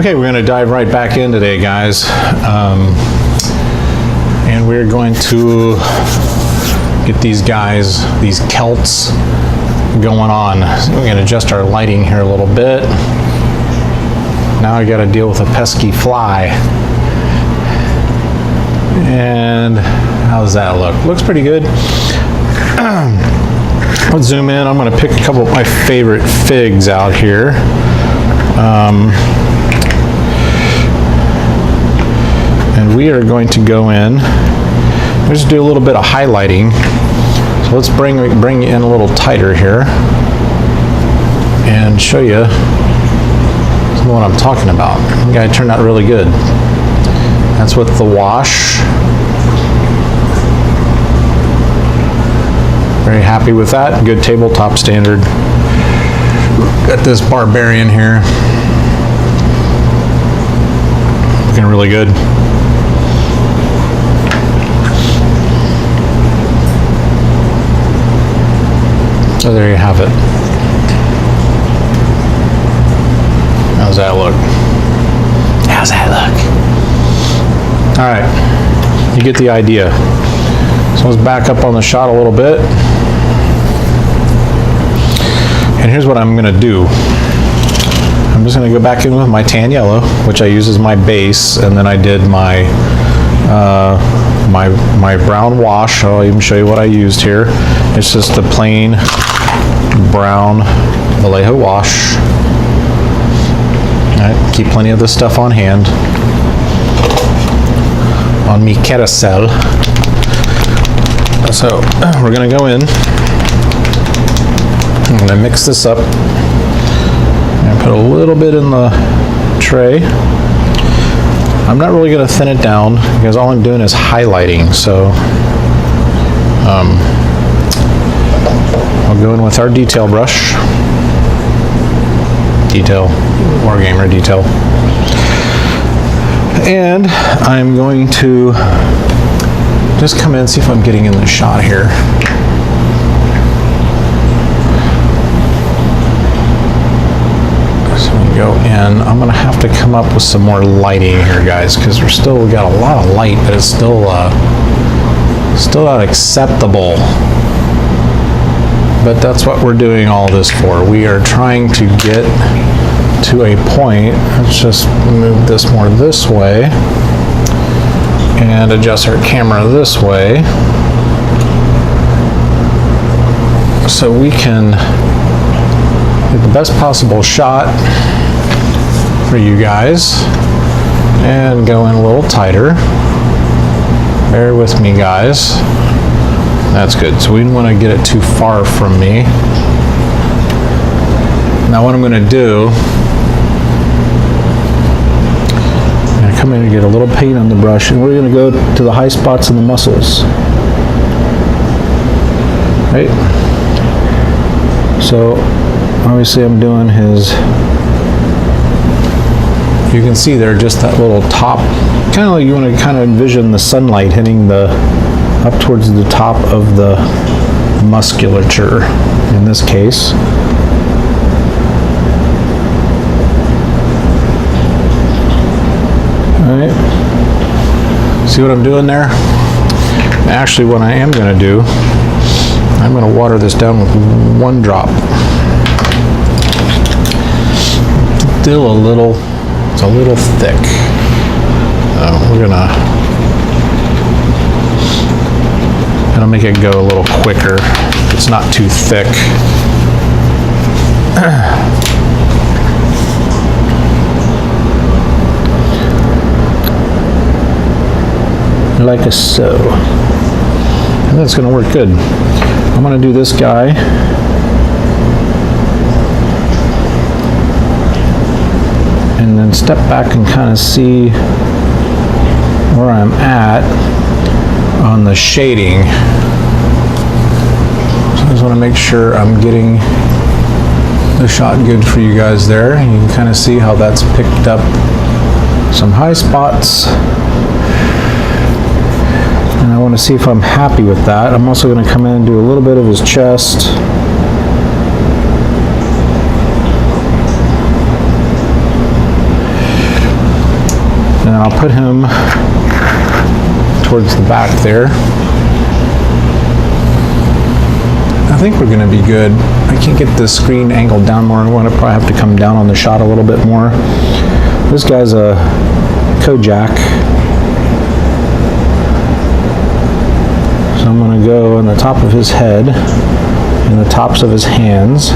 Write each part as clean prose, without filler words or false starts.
Okay, we're going to dive right back in today, guys. And we're going to get these guys, these Celts, going on. So we're going to adjust our lighting here a little bit. Now I got to deal with a pesky fly. And how does that look? Looks pretty good. Let's zoom in. I'm going to pick a couple of my favorite figs out here. And we are going to go in. Let's do a little bit of highlighting. So let's bring you in a little tighter here and show you some of what I'm talking about. The guy turned out really good. That's with the wash. Very happy with that. Good tabletop standard. Got this barbarian here. Looking really good. So there you have it. How's that look? How's that look? All right, you get the idea. So let's back up on the shot a little bit. And here's what I'm gonna do. I'm just gonna go back in with my tan yellow, which I use as my base, and then I did my my brown wash. I'll even show you what I used here. It's just the plain brown Vallejo wash. All right, keep plenty of this stuff on hand. On me carousel. So we're gonna go in. I'm gonna mix this up. I'm gonna put a little bit in the tray. I'm not really gonna thin it down because all I'm doing is highlighting. So I'll go in with our detail brush. Detail, Wargamer detail. And I'm going to just come in and see if I'm getting in the shot here. So we go in. I'm gonna have to come up with some more lighting here, guys, because we got a lot of light, but it's still not acceptable. But that's what we're doing all this for. We are trying to get to a point. Let's just move this more this way and adjust our camera this way so we can get the best possible shot for you guys and go in a little tighter. Bear with me, guys. That's good. So we didn't want to get it too far from me. Now what I'm going to do, I'm going to come in and get a little paint on the brush, and we're going to go to the high spots in the muscles. Right? So obviously I'm doing his, you can see there just that little top, kind of like you want to kind of envision the sunlight hitting up towards the top of the musculature in this case. All right. See what I'm doing there? Actually, what I am going to do, I'm going to water this down with one drop. Still it's a little thick. We're gonna make it go a little quicker. It's not too thick. Like so. And that's gonna work good. I'm gonna do this guy. And then step back and kind of see where I'm at on the shading. So I just want to make sure I'm getting the shot good for you guys there. You can kind of see how that's picked up some high spots. And I want to see if I'm happy with that. I'm also going to come in and do a little bit of his chest. then I'll put him towards the back there. I think we're going to be good. I can't get the screen angled down more. I'm going to probably have to come down on the shot a little bit more. This guy's a Kojak. So I'm going to go on the top of his head and the tops of his hands.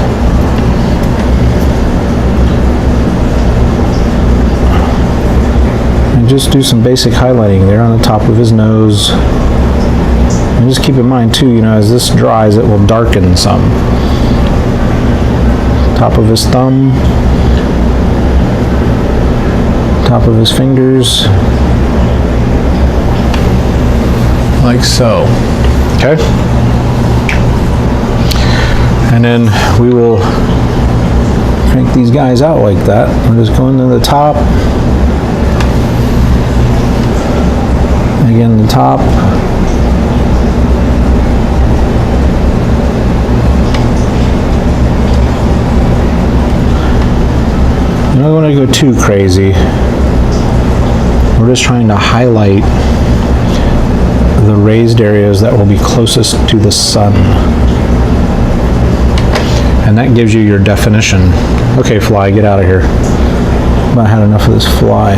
And just do some basic highlighting there on the top of his nose. And just keep in mind too, you know, as this dries, it will darken some. Top of his thumb, top of his fingers, like so. Okay. And then we will crank these guys out like that. We're just going to the top. Again, the top. I don't want to go too crazy. We're just trying to highlight the raised areas that will be closest to the sun. And that gives you your definition. Okay, fly, get out of here. I've had enough of this fly.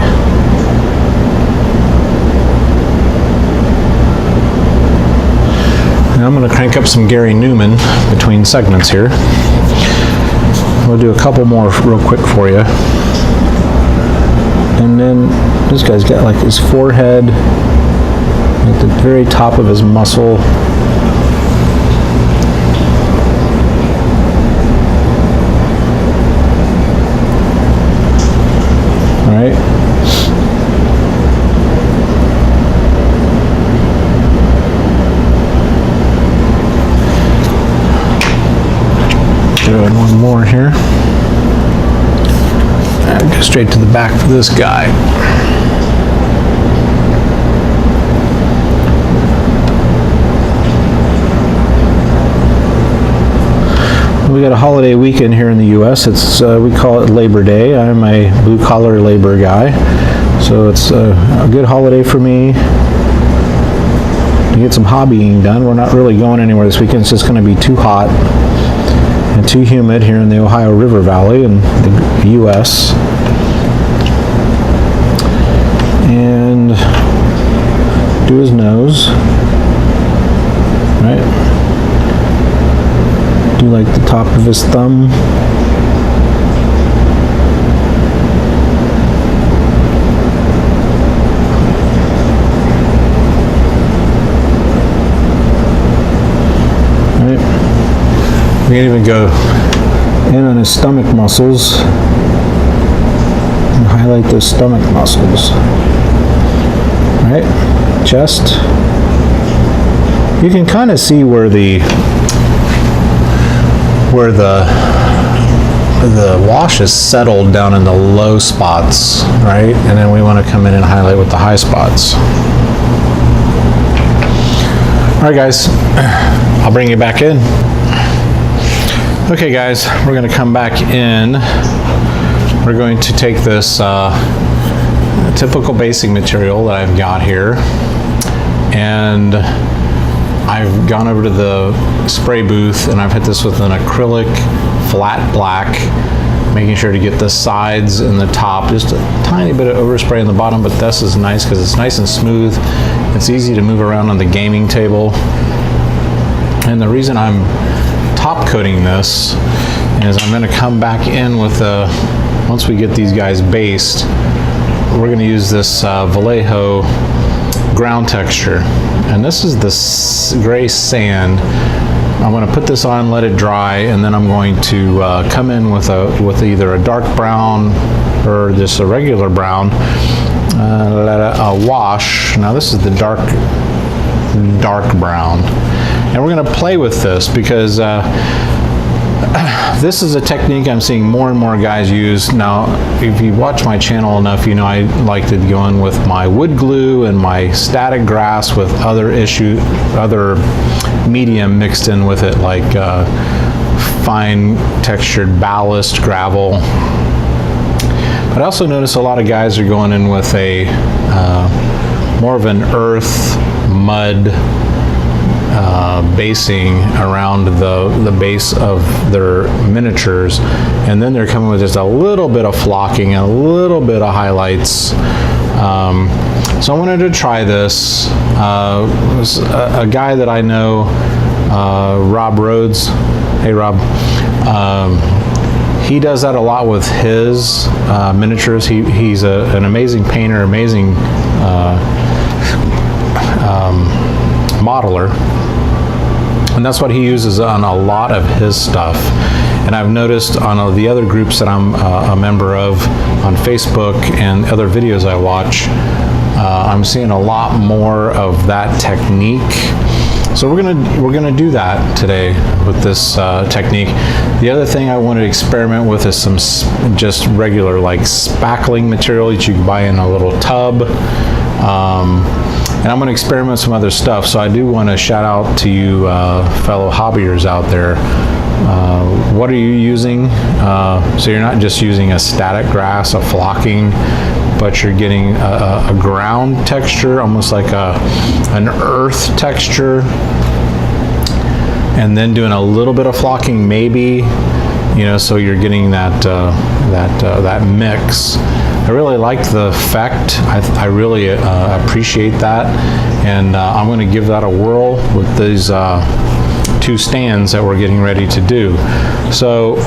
Now I'm going to crank up some Gary Newman between segments here. We'll do a couple more real quick for you. And then this guy's got like his forehead at the very top of his muscle. All right. Doing one more here. And go straight to the back for this guy. We got a holiday weekend here in the U.S. It's we call it Labor Day. I'm a blue-collar labor guy, so it's a good holiday for me to get some hobbying done. We're not really going anywhere this weekend. It's just going to be too hot and too humid here in the Ohio River Valley in the U.S. And do his nose, right? Do like the top of his thumb. Right. We can even go in on his stomach muscles and highlight those stomach muscles. Right? Chest. You can kind of see where the wash is settled down in the low spots, right? And then we want to come in and highlight with the high spots. All right, guys, I'll bring you back in. Okay, guys, we're going to come back in. We're going to take this typical basic material that I've got here, and I've gone over to the spray booth and I've hit this with an acrylic flat black, making sure to get the sides and the top, just a tiny bit of overspray on the bottom, but this is nice because it's nice and smooth. It's easy to move around on the gaming table. And the reason I'm top coating this is I'm going to come back in with once we get these guys based, we're going to use this Vallejo ground texture, and this is the gray sand. I'm going to put this on, let it dry, and then I'm going to come in with either a dark brown or just a regular brown, let a wash. Now this is the dark brown, and we're going to play with this because this is a technique I'm seeing more and more guys use. Now, if you watch my channel enough, you know I like to go in with my wood glue and my static grass with other medium mixed in with it, like fine textured ballast gravel. But But I also notice a lot of guys are going in with a more of an earth mud basing around the base of their miniatures, and then they're coming with just a little bit of flocking and a little bit of highlights. So I wanted to try this. A guy that I know, Rob Rhodes. Hey Rob. He does that a lot with his miniatures. He's an amazing painter, amazing modeler, and that's what he uses on a lot of his stuff. And I've noticed on the other groups that I'm a member of on Facebook and other videos I watch, I'm seeing a lot more of that technique. So we're gonna do that today with this technique. The other thing I want to experiment with is some just regular like spackling material that you can buy in a little tub. And I'm going to experiment with some other stuff. So I do want to shout out to you fellow hobbyers out there. What are you using? So you're not just using a static grass, a flocking, but you're getting a ground texture, almost like an earth texture, and then doing a little bit of flocking, maybe, you know, so you're getting that that mix. I really like the effect. I really appreciate that, and I'm going to give that a whirl with these two stands that we're getting ready to do. So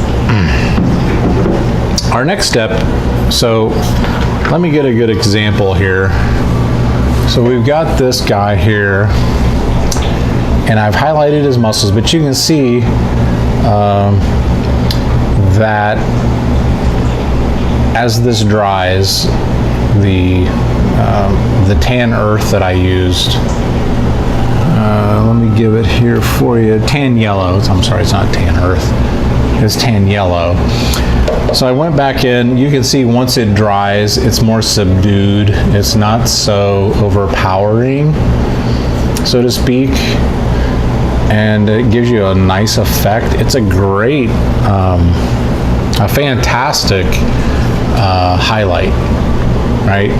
our next step, so let me get a good example here. So we've got this guy here, and I've highlighted his muscles, but you can see that as this dries, the tan earth that I used, let me give it here for you, tan yellow. I'm sorry, it's not tan earth, it's tan yellow. So I went back in. You can see once it dries, it's more subdued. It's not so overpowering, so to speak, and it gives you a nice effect. It's a great, a fantastic highlight, right?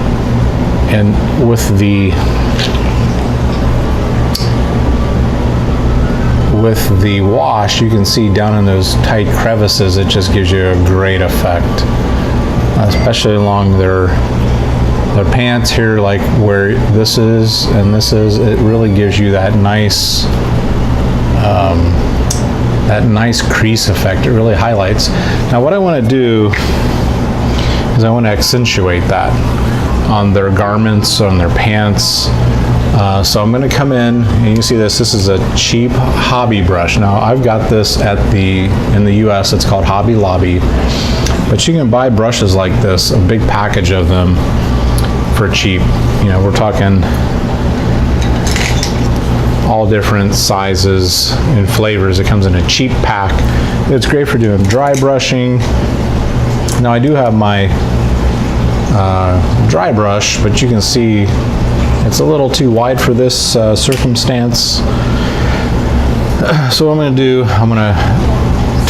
And with the wash, you can see down in those tight crevices, it just gives you a great effect, especially along their pants here, like where this is and this is. It really gives you that nice crease effect. It really highlights. Now what I want to do is I want to accentuate that on their garments, on their pants. So I'm going to come in, and you see this is a cheap hobby brush. Now I've got this in the US, it's called Hobby Lobby, but you can buy brushes like this, a big package of them for cheap. You know, we're talking all different sizes and flavors. It comes in a cheap pack. It's great for doing dry brushing. Now I do have my dry brush, but you can see it's a little too wide for this circumstance. So what I'm going to do, I'm going to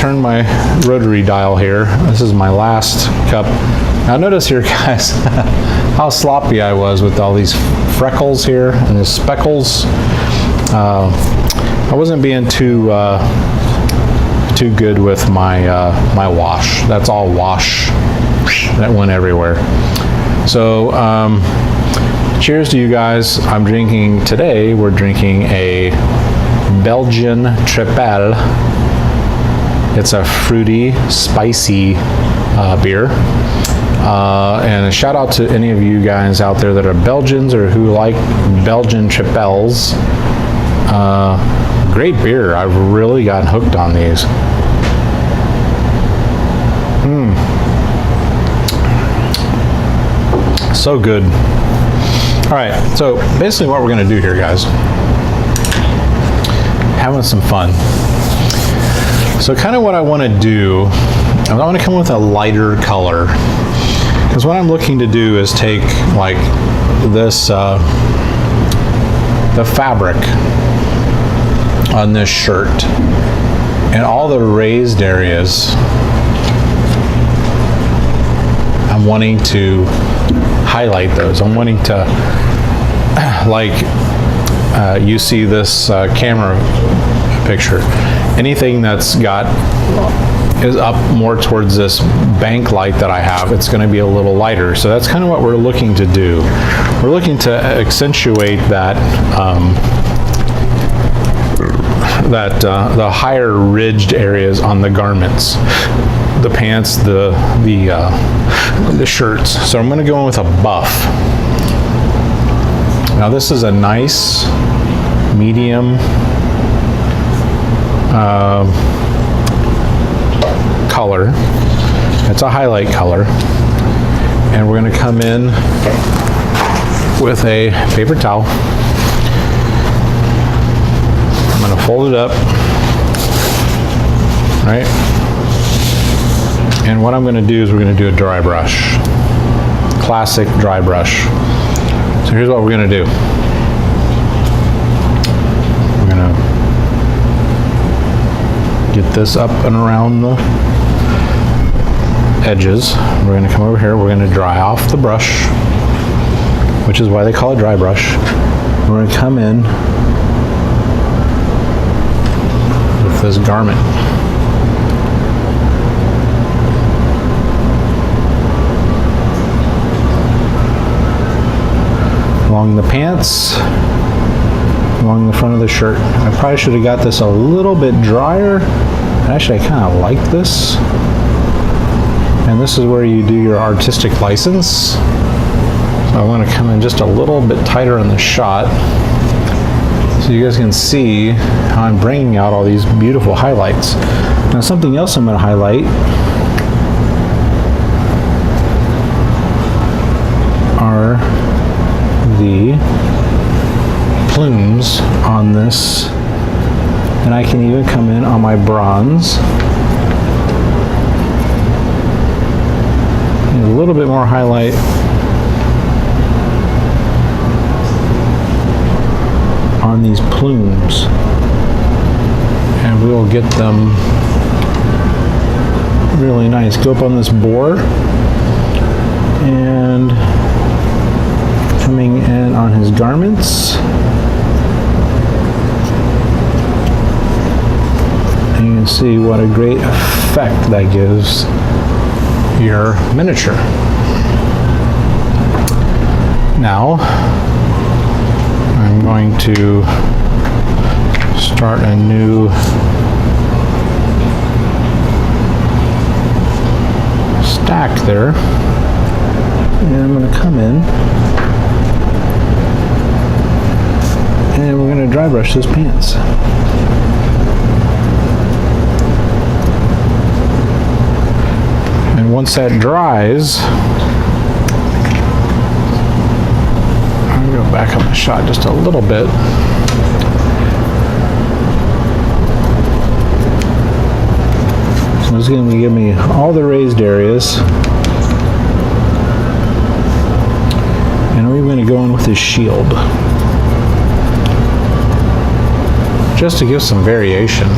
turn my rotary dial here. This is my last cup. Now notice here, guys, how sloppy I was with all these freckles here and the speckles. I wasn't being too good with my my wash. That's all wash that went everywhere. So cheers to you guys. I'm drinking today. We're drinking a Belgian Triple. It's a fruity, spicy beer. And a shout out to any of you guys out there that are Belgians or who like Belgian Triples. Great beer. I've really gotten hooked on these. So good. All right, so basically what we're going to do here, guys, having some fun. So kind of what I want to do, I want to come with a lighter color, because what I'm looking to do is take like this, the fabric on this shirt and all the raised areas, I'm I'm wanting to highlight those. I'm wanting to, like, you see this camera picture. Anything that's is up more towards this bank light that I have, it's going to be a little lighter. So that's kind of what we're looking to do. We're looking to accentuate that the higher ridged areas on the garments, the pants, the shirts. So I'm going to go in with a buff. Now this is a nice medium color. It's a highlight color, and we're going to come in with a paper towel. I'm going to fold it up, right? And what I'm going to do is we're going to do a dry brush, classic dry brush. So here's what we're going to do. We're going to get this up and around the edges. We're going to come over here. We're going to dry off the brush, which is why they call it dry brush. We're going to come in with this garment. Along the pants, along the front of the shirt. I probably should have got this a little bit drier. Actually, I kind of like this. And this is where you do your artistic license. So I want to come in just a little bit tighter on the shot, so you guys can see how I'm bringing out all these beautiful highlights. Now something else I'm going to highlight are the plumes on this, and I can even come in on my bronze. And a little bit more highlight on these plumes, and we will get them really nice. Go up on this board and coming in on his garments, and you can see what a great effect that gives your miniature. Now I'm going to start a new stack there, and I'm going to come in and we're going to dry brush those pants. And once that dries, I'm going to go back up the shot just a little bit. So it's going to give me all the raised areas. And we're going to go in with this shield, just to give some variation.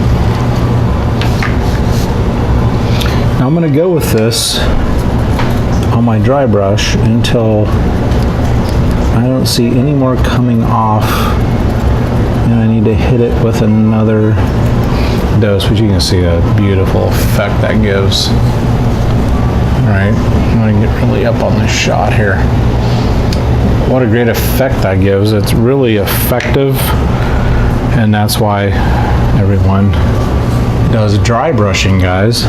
Now I'm going to go with this on my dry brush until I don't see any more coming off, and I need to hit it with another dose, which you can see a beautiful effect that gives. Alright, I'm going to get really up on this shot here. What a great effect that gives. It's really effective, and that's why everyone does dry brushing, guys.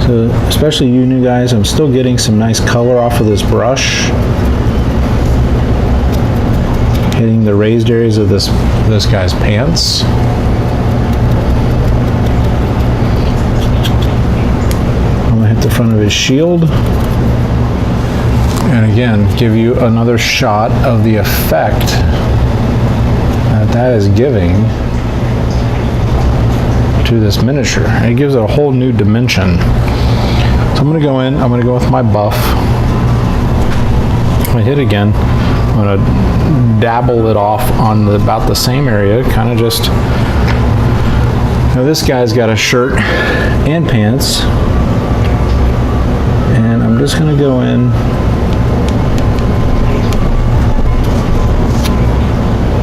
So especially you new guys, I'm still getting some nice color off of this brush, hitting the raised areas of this guy's pants. I'm gonna hit the front of his shield, and again give you another shot of the effect that is giving to this miniature. It gives it a whole new dimension. So I'm going to go in, I'm going to go with my buff. I'm going to hit again. I'm going to dabble it off on about the same area, kind of just, now this guy's got a shirt and pants, and I'm just going to go in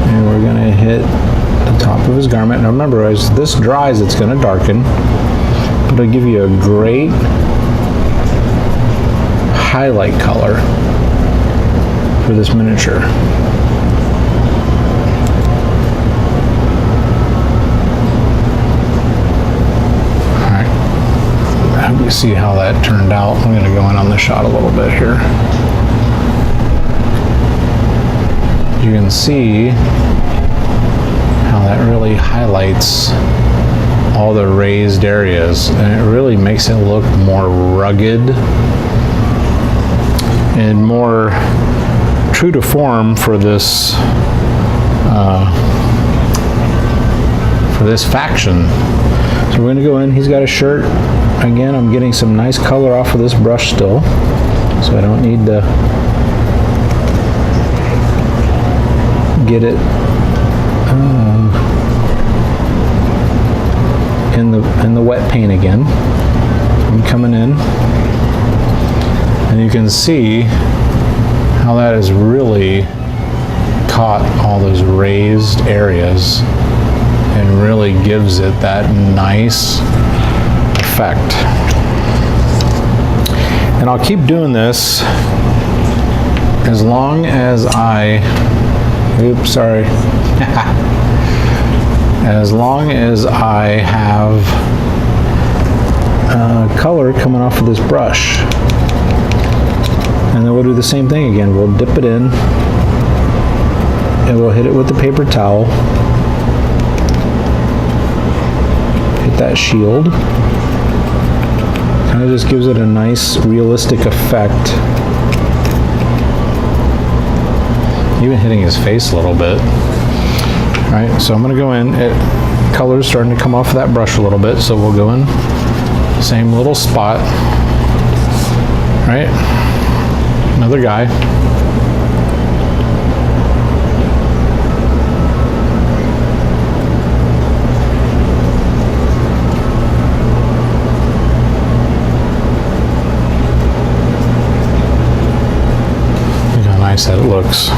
and we're going to hit the top of his garment. Now remember, as this dries, it's going to darken, but it'll give you a great highlight color for this miniature. You see how that turned out. I'm going to go in on the shot a little bit here. You can see how that really highlights all the raised areas, and it really makes it look more rugged and more true to form for this faction. So we're going to go in. He's got a shirt. Again, I'm getting some nice color off of this brush still, so I don't need to get it in the wet paint again. I'm coming in, and you can see how that has really caught all those raised areas and really gives it that nice effect. And I'll keep doing this as long as as long as I have color coming off of this brush. And then we'll do the same thing again. We'll dip it in and we'll hit it with the paper towel. Hit that shield. Kind of just gives it a nice realistic effect. Even hitting his face a little bit. All right, so I'm going to go in. Color's starting to come off of that brush a little bit, so we'll go in same little spot. Right, another guy. That it looks.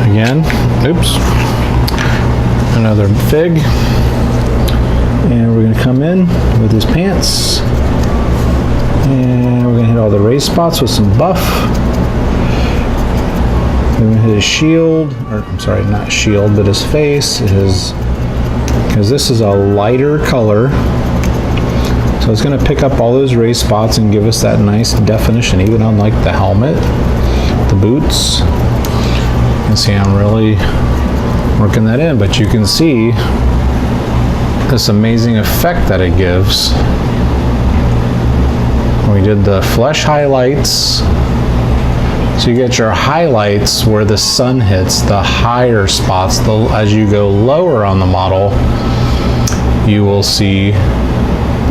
Again, oops, another fig, and we're going to come in with his pants, and we're going to hit all the raised spots with some buff. We're going to hit his shield, or I'm sorry, not shield, but his face, because this is a lighter color, so it's going to pick up all those raised spots and give us that nice definition, even on like the helmet. The boots. You can see I'm really working that in, but you can see this amazing effect that it gives. We did the flesh highlights, so you get your highlights where the sun hits, the higher spots. As you go lower on the model, you will see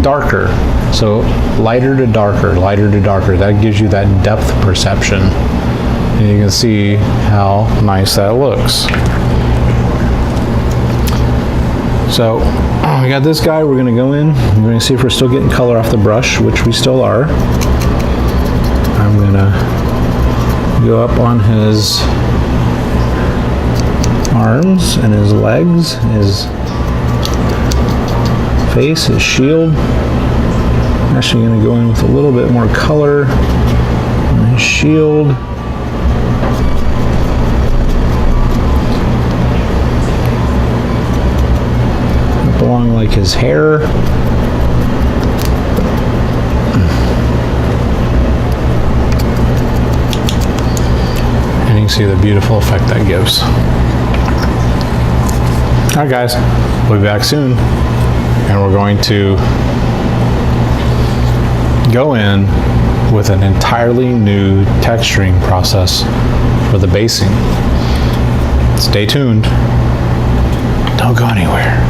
darker. So lighter to darker, lighter to darker. That gives you that depth perception. And you can see how nice that looks. So we got this guy. We're going to go in. We're going to see if we're still getting color off the brush, which we still are. I'm going to go up on his arms and his legs, his face, his shield. I'm actually going to go in with a little bit more color on his shield. Along like his hair. And you can see the beautiful effect that gives. Alright guys, we'll be back soon, and we're going to go in with an entirely new texturing process for the basing. Stay tuned. Don't go anywhere.